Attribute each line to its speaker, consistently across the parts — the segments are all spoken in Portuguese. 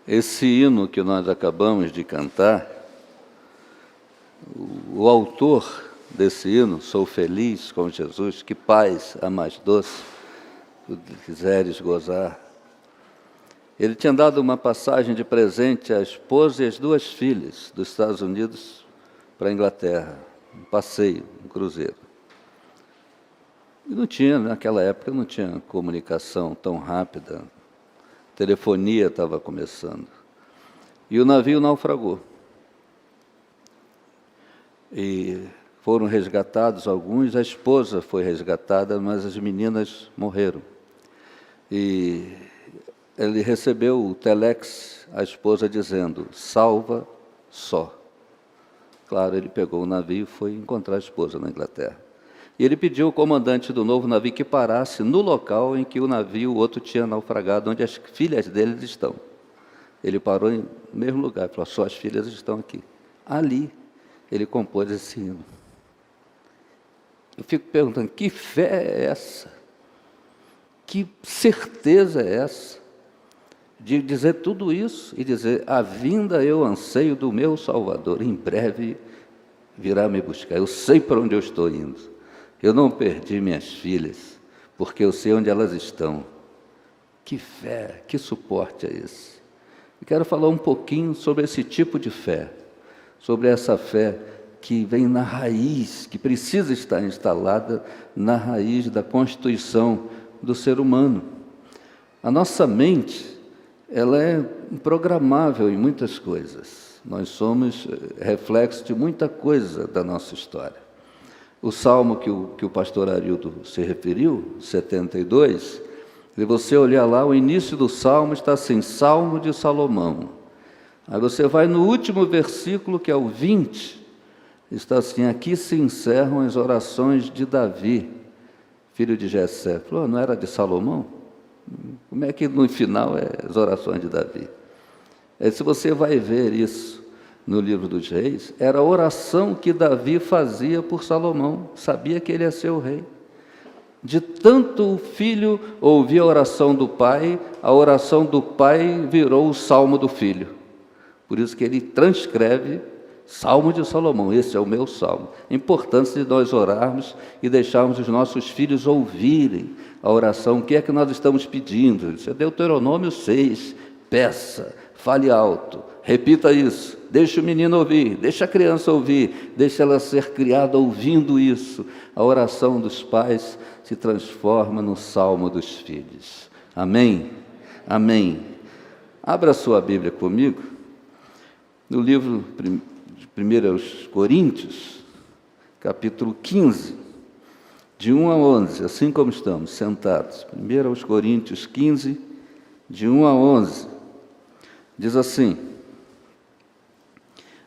Speaker 1: Esse hino que nós acabamos de cantar, o autor desse hino, Sou feliz com Jesus, que paz a mais doce, tu quiseres gozar. Ele tinha dado uma passagem de presente à esposa e às duas filhas dos Estados Unidos para a Inglaterra, um passeio, um cruzeiro. E não tinha, naquela época, não tinha comunicação tão rápida, telefonia estava começando. E o navio naufragou. E foram resgatados alguns, a esposa foi resgatada, mas as meninas morreram. E ele recebeu o telex, a esposa dizendo, salva só. Claro, ele pegou o navio e foi encontrar a esposa na Inglaterra. E ele pediu ao comandante do novo navio que parasse no local em que o navio, o outro tinha naufragado, onde as filhas deles estão. Ele parou no mesmo lugar, falou, suas filhas estão aqui. Ali, ele compôs esse hino. Eu fico perguntando, que fé é essa? Que certeza é essa? De dizer tudo isso e dizer, a vinda eu anseio do meu Salvador, em breve virá me buscar, eu sei para onde eu estou indo. Eu não perdi minhas filhas, porque eu sei onde elas estão. Que fé, que suporte é esse? Eu quero falar um pouquinho sobre esse tipo de fé, sobre essa fé que vem na raiz, que precisa estar instalada na raiz da constituição do ser humano. A nossa mente, ela é programável em muitas coisas. Nós somos reflexo de muita coisa da nossa história. O salmo que o pastor Arildo se referiu, 72, se você olhar lá, o início do salmo está assim, Salmo de Salomão. Aí você vai no último versículo, que é o 20, está assim, aqui se encerram as orações de Davi, filho de Jessé. Falou, não era de Salomão? Como é que no final é as orações de Davi? Se você vai ver isso no livro dos reis, era a oração que Davi fazia por Salomão, sabia que ele ia ser o rei. De tanto o filho ouvir a oração do pai, a oração do pai virou o salmo do filho. Por isso que ele transcreve Salmo de Salomão, esse é o meu salmo. A importância de nós orarmos e deixarmos os nossos filhos ouvirem a oração, o que é que nós estamos pedindo. Isso é Deuteronômio 6, peça, fale alto, repita isso, deixa o menino ouvir, deixa a criança ouvir, deixa ela ser criada ouvindo isso. A oração dos pais se transforma no salmo dos filhos. Amém? Amém. Abra sua Bíblia comigo, no livro de 1 Coríntios, capítulo 15, de 1 a 11, assim como estamos sentados. 1 Coríntios 15, de 1 a 11, diz assim,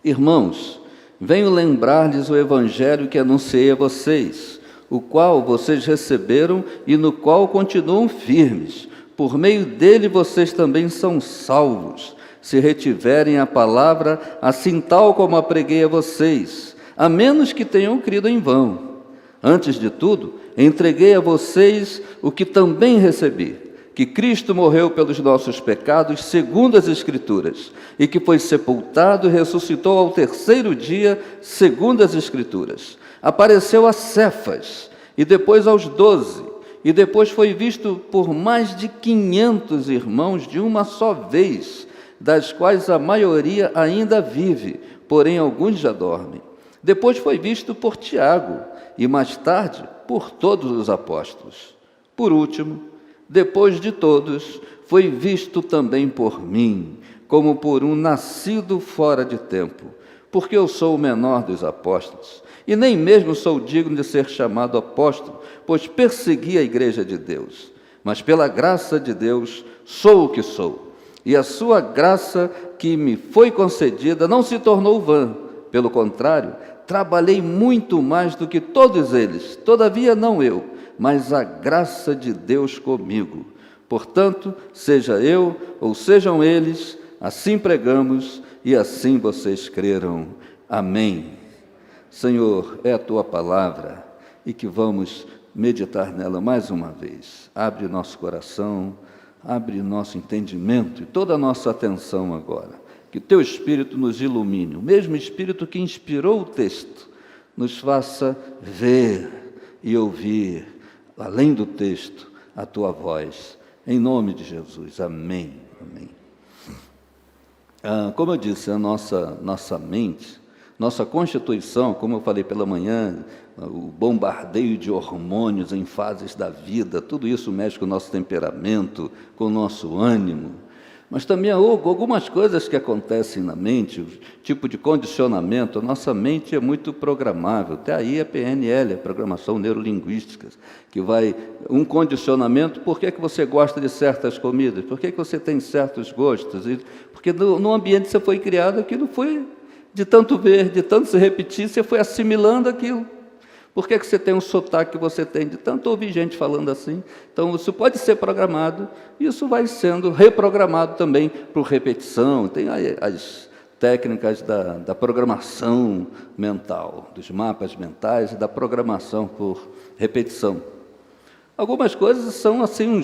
Speaker 1: irmãos, venho lembrar-lhes o evangelho que anunciei a vocês, o qual vocês receberam e no qual continuam firmes. Por meio dele vocês também são salvos, se retiverem a palavra, assim tal como a preguei a vocês, a menos que tenham crido em vão. Antes de tudo, entreguei a vocês o que também recebi, que Cristo morreu pelos nossos pecados, segundo as Escrituras, e que foi sepultado e ressuscitou ao terceiro dia, segundo as Escrituras. Apareceu a Cefas, e depois aos 12, e depois foi visto por mais de 500 irmãos de uma só vez, das quais a maioria ainda vive, porém alguns já dormem. Depois foi visto por Tiago, e mais tarde por todos os apóstolos. Por último, depois de todos, foi visto também por mim, como por um nascido fora de tempo, porque eu sou o menor dos apóstolos, e nem mesmo sou digno de ser chamado apóstolo, pois persegui a igreja de Deus. Mas pela graça de Deus, sou o que sou. E a sua graça que me foi concedida não se tornou vã. Pelo contrário, trabalhei muito mais do que todos eles. Todavia não eu, mas a graça de Deus comigo. Portanto, seja eu ou sejam eles, assim pregamos e assim vocês creram. Amém. Senhor, é a Tua palavra e que vamos meditar nela mais uma vez. Abre nosso coração, abre nosso entendimento e toda a nossa atenção agora. Que o Teu Espírito nos ilumine, o mesmo Espírito que inspirou o texto, nos faça ver e ouvir, além do texto, a Tua voz. Em nome de Jesus. Amém. Amém. Como eu disse, a nossa mente, nossa constituição, como eu falei pela manhã, o bombardeio de hormônios em fases da vida, tudo isso mexe com o nosso temperamento, com o nosso ânimo. Mas também há algumas coisas que acontecem na mente, o tipo de condicionamento. A nossa mente é muito programável. Até aí a PNL, a Programação Neurolinguística, que vai um condicionamento. Por que você gosta de certas comidas? Por que você tem certos gostos? Porque no ambiente que você foi criado, aquilo foi de tanto ver, de tanto se repetir, você foi assimilando aquilo. Por que você tem um sotaque que você tem, de tanto ouvir gente falando assim? Então, isso pode ser programado, e isso vai sendo reprogramado também por repetição. Tem as técnicas da programação mental, dos mapas mentais e da programação por repetição. Algumas coisas são assim,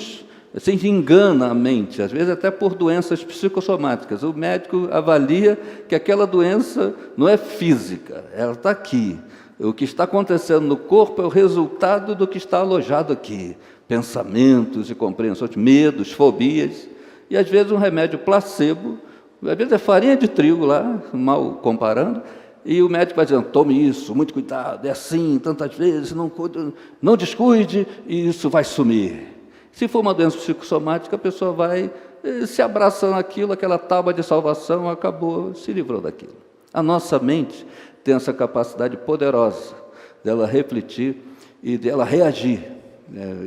Speaker 1: engana a mente, às vezes até por doenças psicossomáticas. O médico avalia que aquela doença não é física, ela está aqui. O que está acontecendo no corpo é o resultado do que está alojado aqui. Pensamentos e compreensões, medos, fobias. E às vezes um remédio placebo, às vezes é farinha de trigo lá, mal comparando, e o médico vai dizendo, tome isso, muito cuidado, é assim, tantas vezes, não descuide, e isso vai sumir. Se for uma doença psicossomática, a pessoa vai se abraçando aquilo, aquela tábua de salvação, acabou, se livrou daquilo. A nossa mente tem essa capacidade poderosa dela refletir e dela reagir.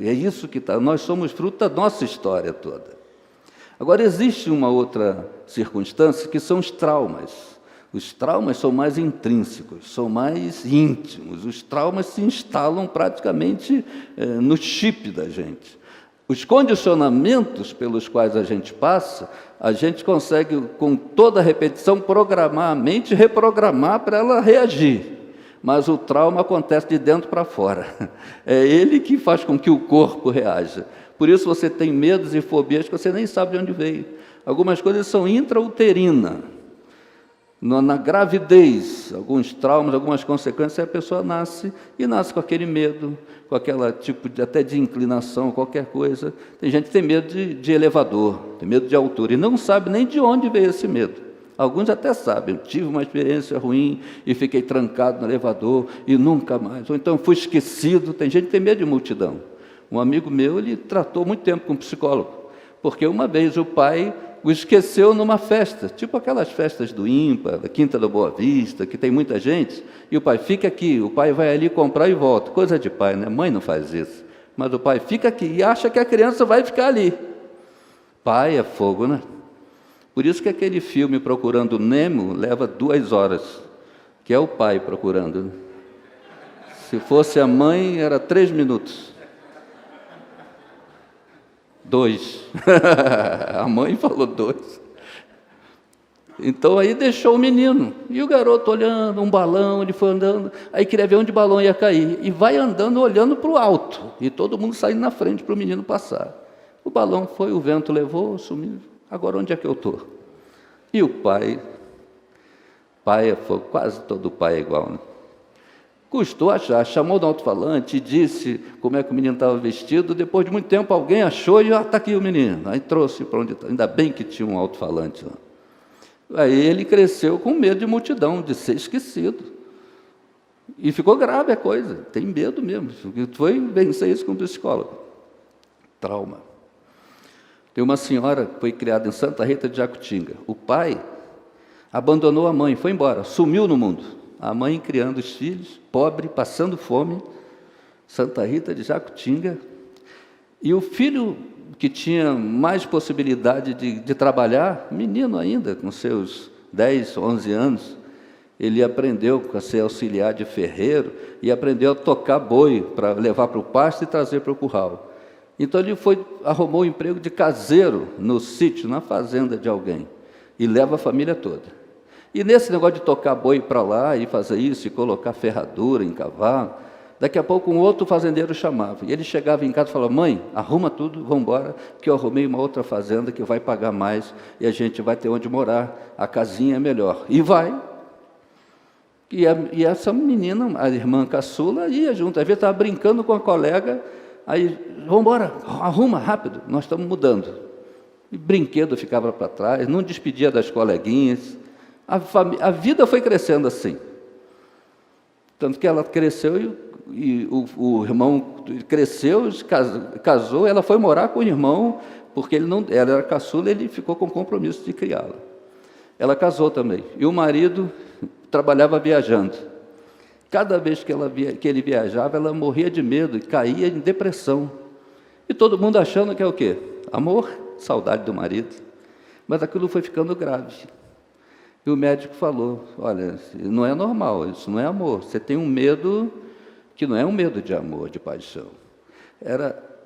Speaker 1: É isso que está. Nós somos fruto da nossa história toda. Agora, existe uma outra circunstância que são os traumas. Os traumas são mais intrínsecos, são mais íntimos. Os traumas se instalam praticamente no chip da gente. Os condicionamentos pelos quais a gente passa, a gente consegue, com toda a repetição, programar a mente, reprogramar para ela reagir. Mas o trauma acontece de dentro para fora. É ele que faz com que o corpo reaja. Por isso você tem medos e fobias que você nem sabe de onde veio. Algumas coisas são intrauterinas. Na gravidez, alguns traumas, algumas consequências, a pessoa nasce com aquele medo, com aquele tipo até de inclinação, qualquer coisa. Tem gente que tem medo de elevador, tem medo de altura, e não sabe nem de onde veio esse medo. Alguns até sabem, eu tive uma experiência ruim e fiquei trancado no elevador e nunca mais. Ou então fui esquecido. Tem gente que tem medo de multidão. Um amigo meu, ele tratou muito tempo com um psicólogo, porque uma vez o pai o esqueceu numa festa, tipo aquelas festas do IMPA, da Quinta da Boa Vista, que tem muita gente, e o pai fica aqui, o pai vai ali comprar e volta. Coisa de pai, né? Mãe não faz isso. Mas o pai fica aqui e acha que a criança vai ficar ali. Pai é fogo, né? Por isso que aquele filme Procurando Nemo leva 2 horas, que é o pai procurando, né? Se fosse a mãe, era 3 minutos. 2. A mãe falou 2. Então aí deixou o menino. E o garoto olhando, um balão, ele foi andando, aí queria ver onde o balão ia cair. E vai andando, olhando para o alto. E todo mundo saindo na frente para o menino passar. O balão foi, o vento levou, sumiu. Agora onde é que eu estou? E o pai quase todo pai é igual, né? Custou achar, chamou do alto-falante e disse como é que o menino estava vestido. Depois de muito tempo, alguém achou e está aqui o menino. Aí trouxe para onde está. Ainda bem que tinha um alto-falante lá. Aí ele cresceu com medo de multidão, de ser esquecido. E ficou grave a coisa, tem medo mesmo. Foi vencer isso com o psicólogo. Trauma. Tem uma senhora que foi criada em Santa Rita de Jacutinga. O pai abandonou a mãe, foi embora, sumiu no mundo. A mãe criando os filhos, pobre, passando fome, Santa Rita de Jacutinga. E o filho que tinha mais possibilidade de trabalhar, menino ainda, com seus 10, 11 anos, ele aprendeu a ser auxiliar de ferreiro e aprendeu a tocar boi para levar para o pasto e trazer para o curral. Então ele arrumou um emprego de caseiro no sítio, na fazenda de alguém, e leva a família toda. E nesse negócio de tocar boi para lá e fazer isso, e colocar ferradura em cavalo, Daqui a pouco um outro fazendeiro chamava. E ele chegava em casa e falava: mãe, arruma tudo, vamos embora, que eu arrumei uma outra fazenda que vai pagar mais e a gente vai ter onde morar, a casinha é melhor. E vai. E essa menina, a irmã caçula, ia junto. Às vezes estava brincando com a colega, aí, vamos embora, arruma rápido, nós estamos mudando. E brinquedo ficava para trás, não despedia das coleguinhas. A vida foi crescendo assim. Tanto que ela cresceu e o irmão cresceu, casou, ela foi morar com o irmão, porque ela era caçula, ele ficou com o compromisso de criá-la. Ela casou também. E o marido trabalhava viajando. Cada vez que ele viajava, ela morria de medo e caía em depressão. E todo mundo achando que é o quê? Amor, saudade do marido. Mas aquilo foi ficando grave. E o médico falou: olha, não é normal, isso não é amor. Você tem um medo que não é um medo de amor, de paixão.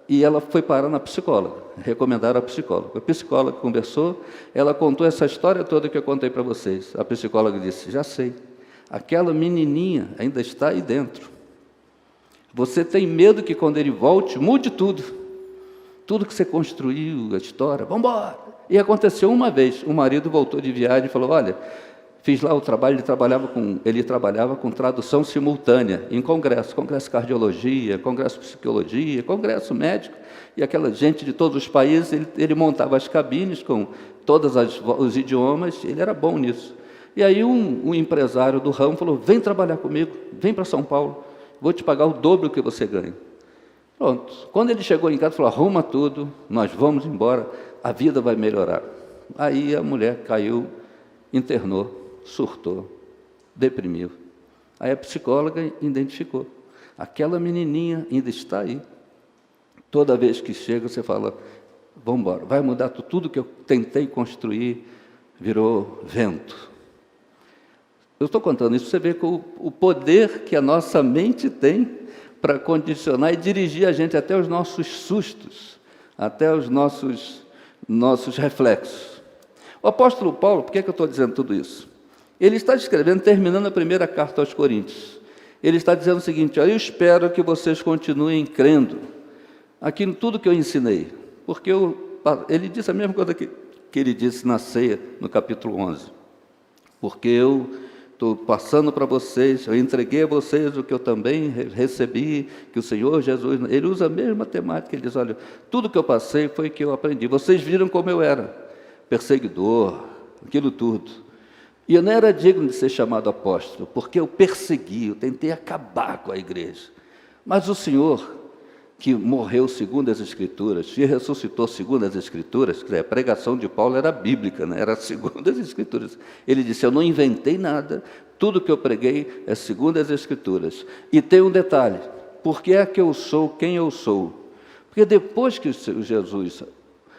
Speaker 1: E ela foi parar na psicóloga, recomendaram a psicóloga. A psicóloga conversou, ela contou essa história toda que eu contei para vocês. A psicóloga disse: já sei, aquela menininha ainda está aí dentro. Você tem medo que quando ele volte, mude tudo. Tudo que você construiu, a história, vamos embora. E aconteceu uma vez, o marido voltou de viagem e falou: olha, fiz lá o trabalho, ele trabalhava com tradução simultânea em congresso de cardiologia, congresso de psicologia, congresso médico, e aquela gente de todos os países, ele montava as cabines com todos os idiomas, ele era bom nisso. E aí um empresário do ramo falou: vem trabalhar comigo, vem para São Paulo, vou te pagar o dobro que você ganha. Pronto. Quando ele chegou em casa, falou: arruma tudo, nós vamos embora, a vida vai melhorar. Aí a mulher caiu, internou, surtou, deprimiu. Aí a psicóloga identificou: aquela menininha ainda está aí. Toda vez que chega, você fala: vamos embora, vai mudar tudo que eu tentei construir, virou vento. Eu estou contando isso para você ver o poder que a nossa mente tem para condicionar e dirigir a gente até os nossos sustos, até os nossos reflexos. O apóstolo Paulo, por que eu estou dizendo tudo isso? Ele está escrevendo, terminando a primeira carta aos Coríntios. Ele está dizendo o seguinte: olha, eu espero que vocês continuem crendo aqui em tudo que eu ensinei. Porque ele disse a mesma coisa que ele disse na ceia, no capítulo 11. Porque eu estou passando para vocês, eu entreguei a vocês o que eu também recebi, que o Senhor Jesus... Ele usa a mesma temática, ele diz: olha, tudo que eu passei foi que eu aprendi. Vocês viram como eu era, perseguidor, aquilo tudo. E eu não era digno de ser chamado apóstolo, porque eu persegui, eu tentei acabar com a igreja. Mas o Senhor, que morreu segundo as Escrituras, e ressuscitou segundo as Escrituras, quer dizer, a pregação de Paulo era bíblica, né? Era segundo as Escrituras. Ele disse: eu não inventei nada, tudo que eu preguei é segundo as Escrituras. E tem um detalhe: por que é que eu sou quem eu sou? Porque depois que Jesus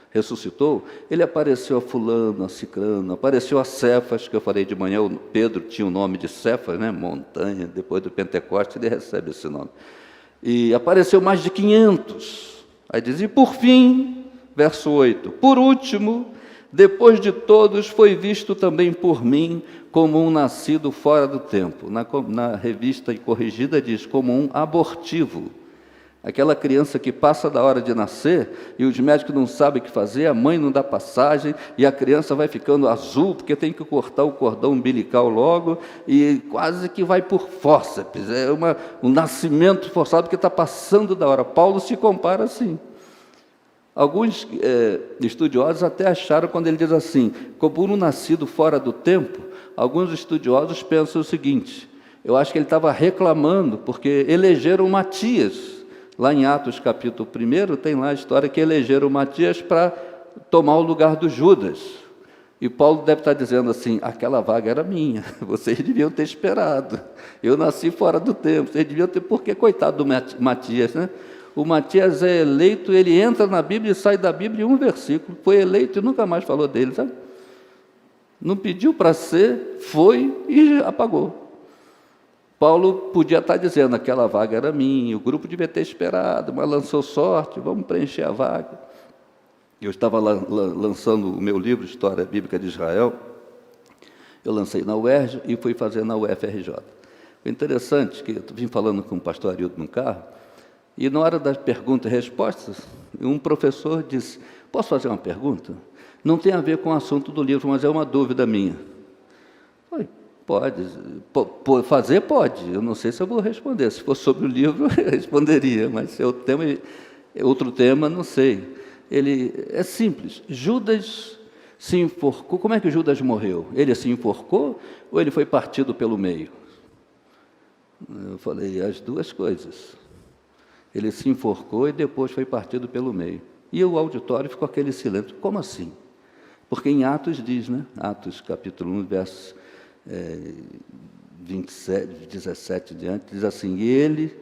Speaker 1: ressuscitou, ele apareceu a fulano, a cicrano, apareceu a Cefas, que eu falei de manhã, o Pedro tinha o nome de Cefas, né? Montanha, depois do Pentecostes ele recebe esse nome. E apareceu mais de 500. Aí diz: e por fim, verso 8, por último, depois de todos, foi visto também por mim como um nascido fora do tempo. Na revista e corrigida diz: como um abortivo. Aquela criança que passa da hora de nascer e os médicos não sabem o que fazer, a mãe não dá passagem e a criança vai ficando azul porque tem que cortar o cordão umbilical logo e quase que vai por fórceps. É um nascimento forçado porque está passando da hora. Paulo se compara assim. Alguns estudiosos até acharam, quando ele diz assim, como um nascido fora do tempo, alguns estudiosos pensam o seguinte: eu acho que ele estava reclamando porque elegeram Matias. Lá em Atos capítulo 1, tem lá a história que elegeram Matias para tomar o lugar do Judas. E Paulo deve estar dizendo assim: aquela vaga era minha, vocês deviam ter esperado. Eu nasci fora do tempo, vocês deviam ter... Porque, coitado do Matias, né? O Matias é eleito, ele entra na Bíblia e sai da Bíblia em um versículo. Foi eleito e nunca mais falou dele, sabe? Não pediu para ser, foi e apagou. Paulo podia estar dizendo: aquela vaga era minha, o grupo devia ter esperado, mas lançou sorte, vamos preencher a vaga. Eu estava lançando o meu livro, História Bíblica de Israel, eu lancei na UERJ e fui fazer na UFRJ. É interessante que eu vim falando com o pastor Arildo no carro, e na hora das perguntas e respostas, um professor disse: posso fazer uma pergunta? Não tem a ver com o assunto do livro, mas é uma dúvida minha. Falei, pode. Fazer pode. Eu não sei se eu vou responder. Se for sobre o livro, eu responderia, mas se é outro tema, não sei. Ele é simples. Judas se enforcou. Como é que Judas morreu? Ele se enforcou ou ele foi partido pelo meio? Eu falei, as duas coisas. Ele se enforcou e depois foi partido pelo meio. E o auditório ficou aquele silêncio. Como assim? Porque em Atos diz, né? Atos capítulo 1, verso 27, 17 diante, diz assim: e ele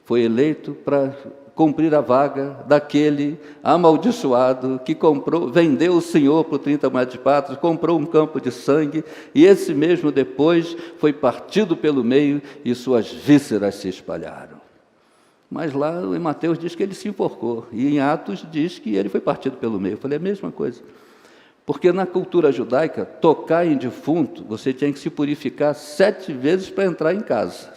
Speaker 1: foi eleito para cumprir a vaga daquele amaldiçoado que vendeu o Senhor por 30 moedas de prata, comprou um campo de sangue, e esse mesmo depois foi partido pelo meio e suas vísceras se espalharam. Mas lá em Mateus diz que ele se enforcou, e em Atos diz que ele foi partido pelo meio. Eu falei, a mesma coisa. Porque na cultura judaica, tocar em defunto, você tinha que se purificar 7 vezes para entrar em casa.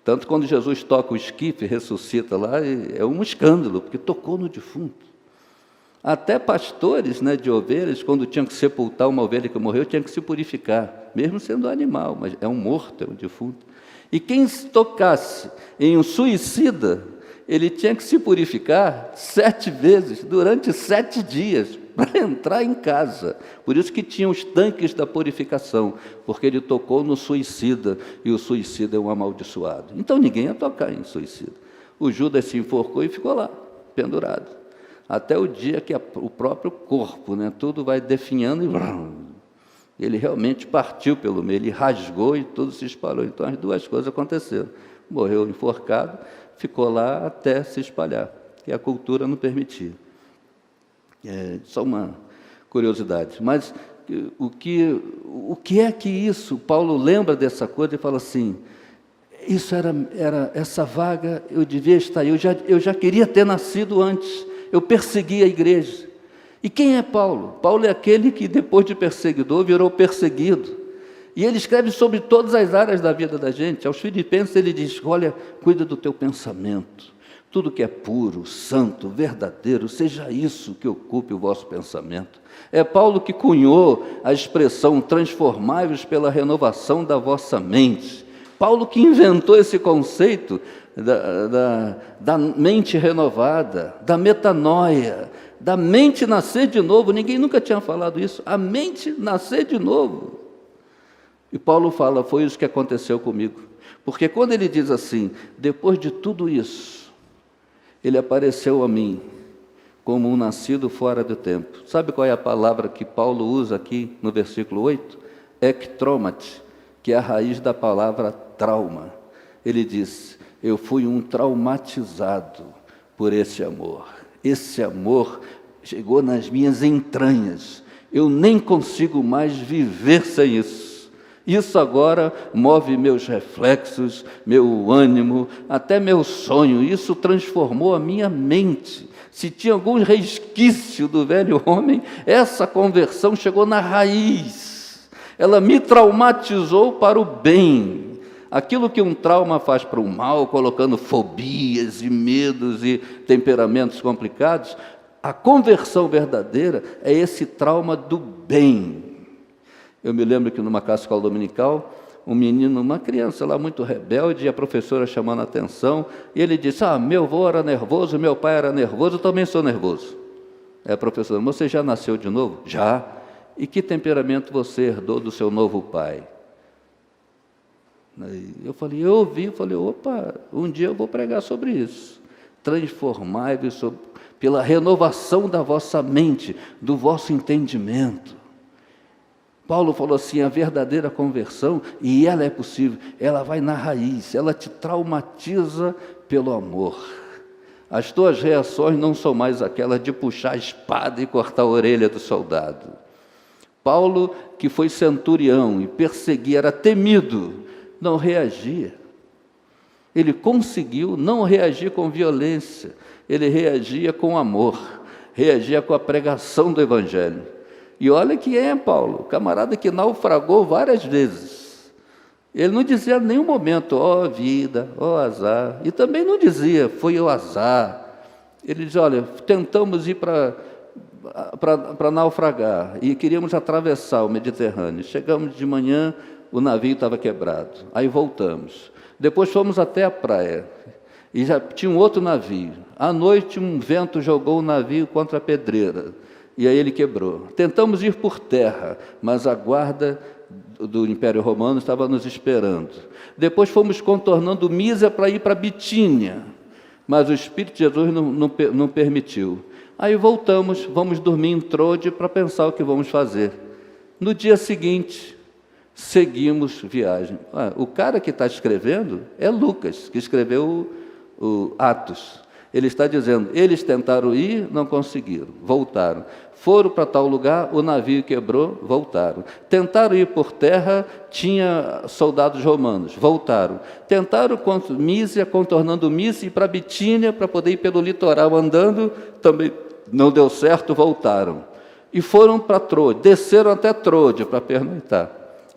Speaker 1: Tanto quando Jesus toca o esquife, ressuscita lá, é um escândalo, porque tocou no defunto. Até pastores, né, de ovelhas, quando tinham que sepultar uma ovelha que morreu, tinham que se purificar, mesmo sendo animal, mas é um morto, é um defunto. E quem tocasse em um suicida, ele tinha que se purificar 7 vezes, durante 7 dias, para entrar em casa. Por isso que tinha os tanques da purificação, porque ele tocou no suicida, e o suicida é um amaldiçoado. Então ninguém ia tocar em suicida. O Judas se enforcou e ficou lá, pendurado. Até o dia que o próprio corpo, né, tudo vai definhando e ele realmente partiu pelo meio, ele rasgou e tudo se espalhou. Então as duas coisas aconteceram. Morreu enforcado, ficou lá até se espalhar, que a cultura não permitia. Só uma curiosidade. Mas o que é que isso? Paulo lembra dessa coisa e fala assim, isso era essa vaga, eu devia estar aí, eu já queria ter nascido antes, eu persegui a igreja. E quem é Paulo? Paulo é aquele que depois de perseguidor virou perseguido. E ele escreve sobre todas as áreas da vida da gente. Aos Filipenses ele diz, olha, cuida do teu pensamento. Tudo que é puro, santo, verdadeiro, seja isso que ocupe o vosso pensamento. É Paulo que cunhou a expressão transformáveis pela renovação da vossa mente. Paulo que inventou esse conceito da mente renovada, da metanoia, da mente nascer de novo. Ninguém nunca tinha falado isso, a mente nascer de novo. E Paulo fala, foi isso que aconteceu comigo. Porque quando ele diz assim, depois de tudo isso, ele apareceu a mim como um nascido fora do tempo. Sabe qual é a palavra que Paulo usa aqui no versículo 8? Ektromat, que é a raiz da palavra trauma. Ele diz, eu fui um traumatizado por esse amor. Esse amor chegou nas minhas entranhas. Eu nem consigo mais viver sem isso. Isso agora move meus reflexos, meu ânimo, até meu sonho. Isso transformou a minha mente. Se tinha algum resquício do velho homem, essa conversão chegou na raiz. Ela me traumatizou para o bem. Aquilo que um trauma faz para o mal, colocando fobias e medos e temperamentos complicados, a conversão verdadeira é esse trauma do bem. Eu me lembro que numa casa escola dominical, um menino, uma criança lá muito rebelde, e a professora chamando a atenção, e ele disse, meu avô era nervoso, meu pai era nervoso, eu também sou nervoso. A professora, você já nasceu de novo? Já. E que temperamento você herdou do seu novo pai? Eu ouvi, opa, um dia eu vou pregar sobre isso. Transformai-vos pela renovação da vossa mente, do vosso entendimento. Paulo falou assim, a verdadeira conversão, e ela é possível, ela vai na raiz, ela te traumatiza pelo amor. As tuas reações não são mais aquelas de puxar a espada e cortar a orelha do soldado. Paulo, que foi centurião e perseguia, era temido, não reagia. Ele conseguiu não reagir com violência, ele reagia com amor, reagia com a pregação do Evangelho. E olha quem é Paulo, camarada que naufragou várias vezes. Ele não dizia em nenhum momento, ó vida, ó azar. E também não dizia, foi o azar. Ele diz, olha, tentamos ir para naufragar e queríamos atravessar o Mediterrâneo. Chegamos de manhã, o navio estava quebrado. Aí voltamos. Depois fomos até a praia e já tinha um outro navio. À noite um vento jogou o navio contra a pedreira e aí ele quebrou. Tentamos ir por terra, mas a guarda do Império Romano estava nos esperando. Depois fomos contornando Mísia para ir para Bitínia, mas o Espírito de Jesus não permitiu. Aí voltamos, vamos dormir em Trode para pensar o que vamos fazer. No dia seguinte, seguimos viagem. O cara que está escrevendo é Lucas, que escreveu o Atos. Ele está dizendo, eles tentaram ir, não conseguiram, voltaram. Foram para tal lugar, o navio quebrou, voltaram. Tentaram ir por terra, tinha soldados romanos, voltaram. Tentaram Mísia, contornando Mísia, ir para Bitínia, para poder ir pelo litoral andando, também não deu certo, voltaram. E foram para Trode, desceram até Trode para pernoitar.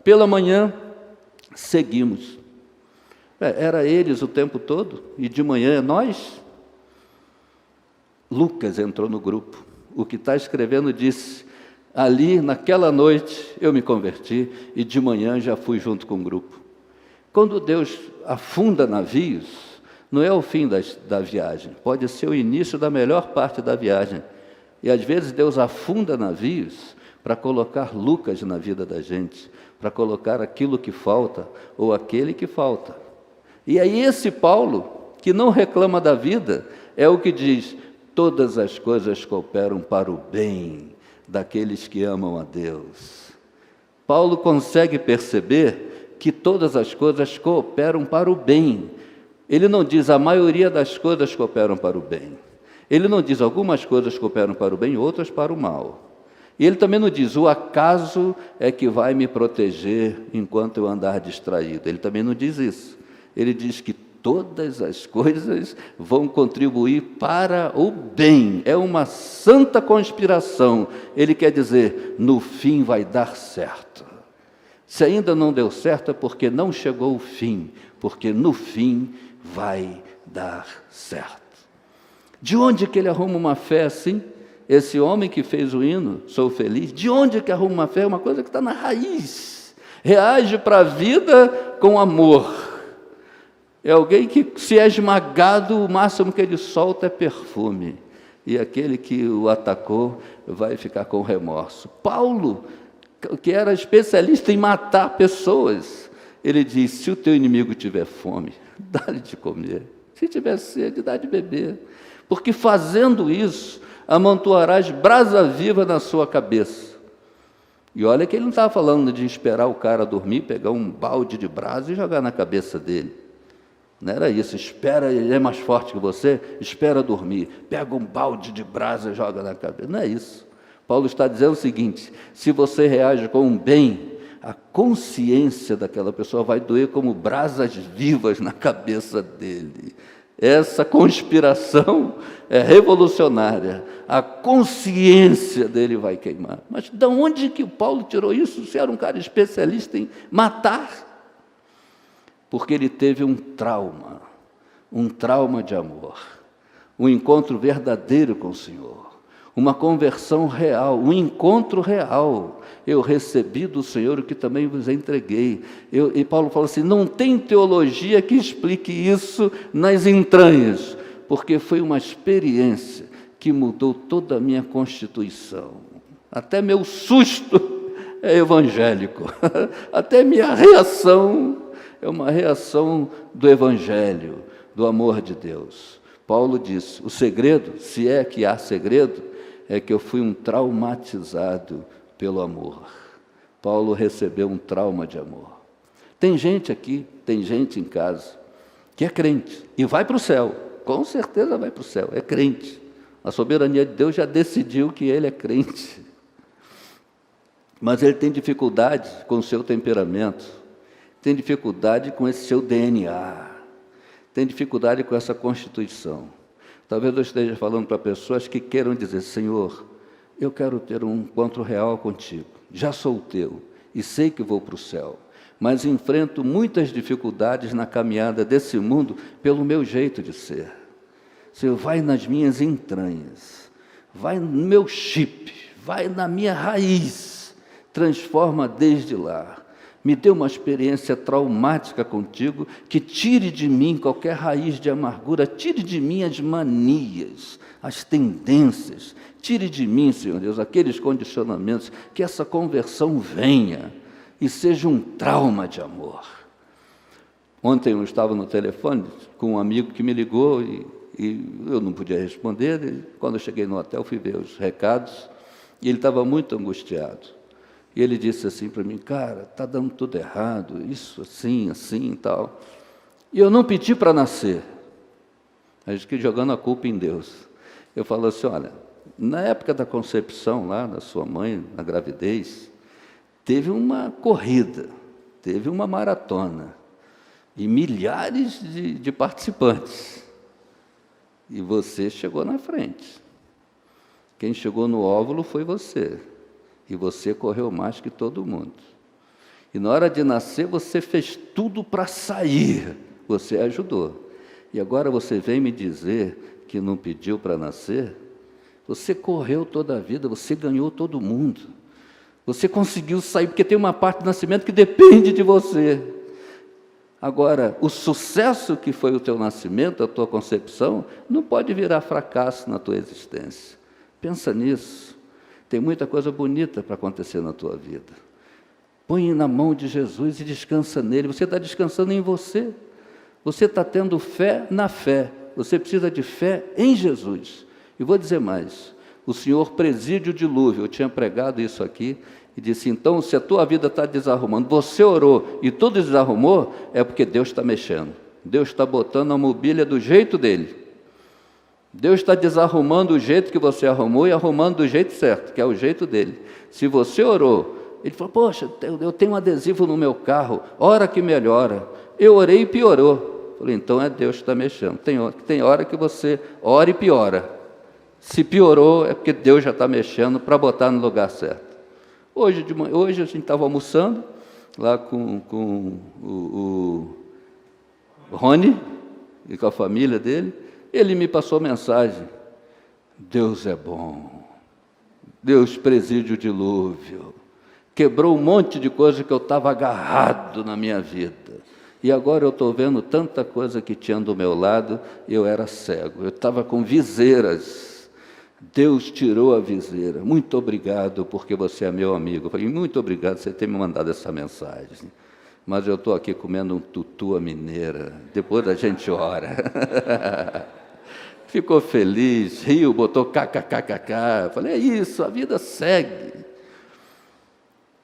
Speaker 1: Pela manhã, seguimos. Era eles o tempo todo, e de manhã nós. Lucas entrou no grupo. O que está escrevendo disse, ali naquela noite eu me converti e de manhã já fui junto com o grupo. Quando Deus afunda navios, não é o fim da viagem, pode ser o início da melhor parte da viagem. E às vezes Deus afunda navios para colocar Lucas na vida da gente, para colocar aquilo que falta ou aquele que falta. E aí esse Paulo, que não reclama da vida, é o que diz, todas as coisas cooperam para o bem daqueles que amam a Deus. Paulo consegue perceber que todas as coisas cooperam para o bem. Ele não diz a maioria das coisas cooperam para o bem. Ele não diz algumas coisas cooperam para o bem, outras para o mal. E ele também não diz o acaso é que vai me proteger enquanto eu andar distraído. Ele também não diz isso. Ele diz que todas as coisas vão contribuir para o bem. É uma santa conspiração. Ele quer dizer, no fim vai dar certo. Se ainda não deu certo é porque não chegou o fim, porque no fim vai dar certo. De onde que ele arruma uma fé assim? Esse homem que fez o hino, sou feliz, de onde que arruma uma fé? É uma coisa que está na raiz. Reage para a vida com amor. É alguém que, se é esmagado, o máximo que ele solta é perfume. E aquele que o atacou vai ficar com remorso. Paulo, que era especialista em matar pessoas, ele diz, se o teu inimigo tiver fome, dá-lhe de comer. Se tiver sede, dá de beber. Porque fazendo isso, amontoarás brasa viva na sua cabeça. E olha que ele não estava falando de esperar o cara dormir, pegar um balde de brasa e jogar na cabeça dele. Não era isso, espera, ele é mais forte que você, espera dormir, pega um balde de brasa e joga na cabeça. Não é isso. Paulo está dizendo o seguinte, se você reage com um bem, a consciência daquela pessoa vai doer como brasas vivas na cabeça dele. Essa conspiração é revolucionária, a consciência dele vai queimar. Mas de onde que o Paulo tirou isso? Se era um cara especialista em matar? Porque ele teve um trauma de amor, um encontro verdadeiro com o Senhor, uma conversão real, um encontro real. Eu recebi do Senhor o que também vos entreguei. E Paulo fala assim, não tem teologia que explique isso nas entranhas, porque foi uma experiência que mudou toda a minha constituição. Até meu susto é evangélico, até minha reação é uma reação do Evangelho, do amor de Deus. Paulo diz, o segredo, se é que há segredo, é que eu fui um traumatizado pelo amor. Paulo recebeu um trauma de amor. Tem gente aqui, tem gente em casa, que é crente e vai para o céu, com certeza vai para o céu, é crente. A soberania de Deus já decidiu que ele é crente. Mas ele tem dificuldade com o seu temperamento, tem dificuldade com esse seu DNA, tem dificuldade com essa constituição. Talvez eu esteja falando para pessoas que queiram dizer, Senhor, eu quero ter um encontro real contigo, já sou teu e sei que vou para o céu, mas enfrento muitas dificuldades na caminhada desse mundo pelo meu jeito de ser. Senhor, vai nas minhas entranhas, vai no meu chip, vai na minha raiz, transforma desde lá. Me dê uma experiência traumática contigo, que tire de mim qualquer raiz de amargura, tire de mim as manias, as tendências, tire de mim, Senhor Deus, aqueles condicionamentos, que essa conversão venha e seja um trauma de amor. Ontem eu estava no telefone com um amigo que me ligou e eu não podia responder. E quando eu cheguei no hotel, fui ver os recados e ele estava muito angustiado. E ele disse assim para mim: cara, está dando tudo errado, isso assim, assim e tal. E eu não pedi para nascer. A gente fica jogando a culpa em Deus. Eu falo assim: olha, na época da concepção lá da sua mãe, na gravidez, teve uma corrida, teve uma maratona, e milhares de participantes. E você chegou na frente. Quem chegou no óvulo foi você. E você correu mais que todo mundo. E na hora de nascer, você fez tudo para sair. Você ajudou. E agora você vem me dizer que não pediu para nascer? Você correu toda a vida, você ganhou todo mundo. Você conseguiu sair, porque tem uma parte do nascimento que depende de você. Agora, o sucesso que foi o teu nascimento, a tua concepção, não pode virar fracasso na tua existência. Pensa nisso. Tem muita coisa bonita para acontecer na tua vida. Põe na mão de Jesus e descansa nele. Você está descansando em você. Você está tendo fé na fé. Você precisa de fé em Jesus. E vou dizer mais. O Senhor preside o dilúvio. Eu tinha pregado isso aqui. E disse: então, se a tua vida está desarrumando, você orou e tudo desarrumou, é porque Deus está mexendo. Deus está botando a mobília do jeito dele. Deus está desarrumando o jeito que você arrumou e arrumando do jeito certo, que é o jeito dele. Se você orou, ele falou: poxa, eu tenho um adesivo no meu carro, ora que melhora. Eu orei e piorou. Falei: então é Deus que está mexendo. Tem hora que você ora e piora. Se piorou, é porque Deus já está mexendo para botar no lugar certo. Hoje a gente estava almoçando lá com o Rony e com a família dele. Ele me passou mensagem: Deus é bom, Deus preside o dilúvio, quebrou um monte de coisa que eu estava agarrado na minha vida. E agora eu estou vendo tanta coisa que tinha do meu lado, e eu era cego, eu estava com viseiras. Deus tirou a viseira. Muito obrigado, porque você é meu amigo. Eu falei: muito obrigado por você ter me mandado essa mensagem. Mas eu estou aqui comendo um tutu à mineira. Depois a gente ora. Ficou feliz, riu, botou kkkk. Eu falei: é isso, a vida segue.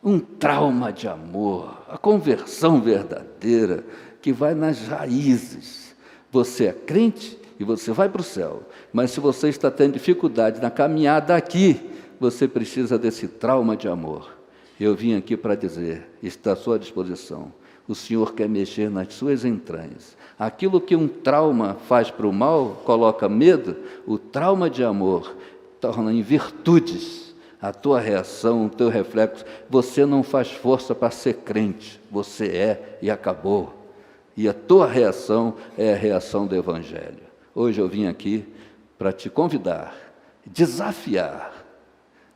Speaker 1: Um trauma de amor, a conversão verdadeira, que vai nas raízes. Você é crente e você vai para o céu. Mas se você está tendo dificuldade na caminhada aqui, você precisa desse trauma de amor. Eu vim aqui para dizer, está à sua disposição. O Senhor quer mexer nas suas entranhas. Aquilo que um trauma faz para o mal, coloca medo, o trauma de amor torna em virtudes a tua reação, o teu reflexo. Você não faz força para ser crente, você é e acabou. E a tua reação é a reação do Evangelho. Hoje eu vim aqui para te convidar, desafiar,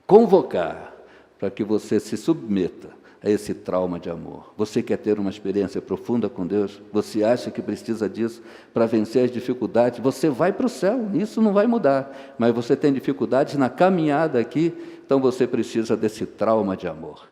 Speaker 1: convocar, para que você se submeta a esse trauma de amor. Você quer ter uma experiência profunda com Deus? Você acha que precisa disso para vencer as dificuldades? Você vai para o céu, isso não vai mudar. Mas você tem dificuldades na caminhada aqui, então você precisa desse trauma de amor.